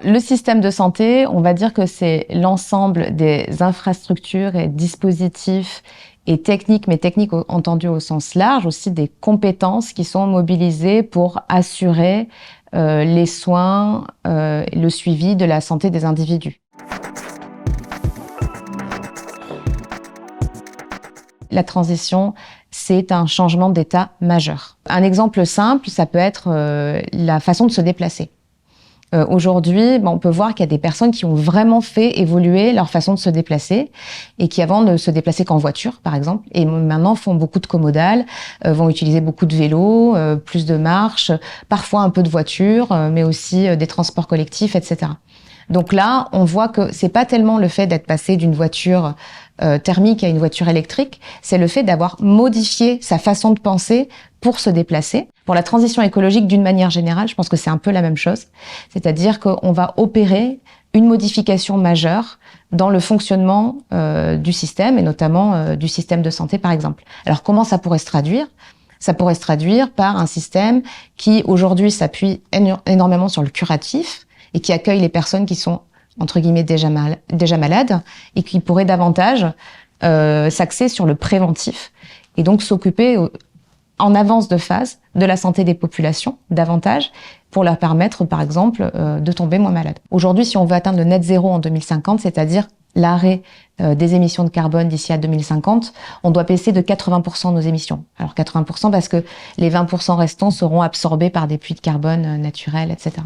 Le système de santé, on va dire que c'est l'ensemble des infrastructures et dispositifs et techniques, mais techniques entendues au sens large, aussi des compétences qui sont mobilisées pour assurer les soins, le suivi de la santé des individus. La transition, c'est un changement d'état majeur. Un exemple simple, ça peut être la façon de se déplacer. Aujourd'hui, on peut voir qu'il y a des personnes qui ont vraiment fait évoluer leur façon de se déplacer et qui avant ne se déplaçaient qu'en voiture, par exemple, et maintenant font beaucoup de commodales, vont utiliser beaucoup de vélos, plus de marches, parfois un peu de voiture, mais aussi des transports collectifs, etc. Donc là, on voit que c'est pas tellement le fait d'être passé d'une voiture thermique à une voiture électrique, c'est le fait d'avoir modifié sa façon de penser pour se déplacer. Pour la transition écologique, d'une manière générale, je pense que c'est un peu la même chose. C'est-à-dire qu'on va opérer une modification majeure dans le fonctionnement du système, et notamment du système de santé, par exemple. Alors, comment ça pourrait se traduire ? Ça pourrait se traduire par un système qui, aujourd'hui, s'appuie énormément sur le curatif et qui accueille les personnes qui sont, entre guillemets, déjà malades et qui pourraient davantage s'axer sur le préventif et donc s'occuper en avance de phase de la santé des populations davantage pour leur permettre, par exemple, de tomber moins malades. Aujourd'hui, si on veut atteindre le net zéro en 2050, c'est-à-dire l'arrêt des émissions de carbone d'ici à 2050, on doit baisser de 80% nos émissions. Alors 80% parce que les 20% restants seront absorbés par des puits de carbone naturels, etc.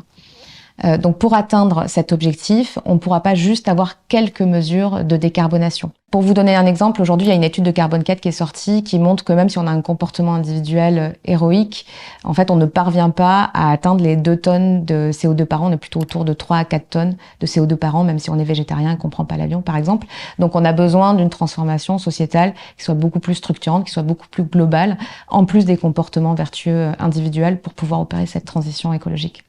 Donc pour atteindre cet objectif, on ne pourra pas juste avoir quelques mesures de décarbonation. Pour vous donner un exemple, aujourd'hui, il y a une étude de Carbone 4 qui est sortie qui montre que même si on a un comportement individuel héroïque, en fait, on ne parvient pas à atteindre les 2 tonnes de CO2 par an. On est plutôt autour de 3 à 4 tonnes de CO2 par an, même si on est végétarien et qu'on ne prend pas l'avion, par exemple. Donc on a besoin d'une transformation sociétale qui soit beaucoup plus structurante, qui soit beaucoup plus globale, en plus des comportements vertueux individuels pour pouvoir opérer cette transition écologique.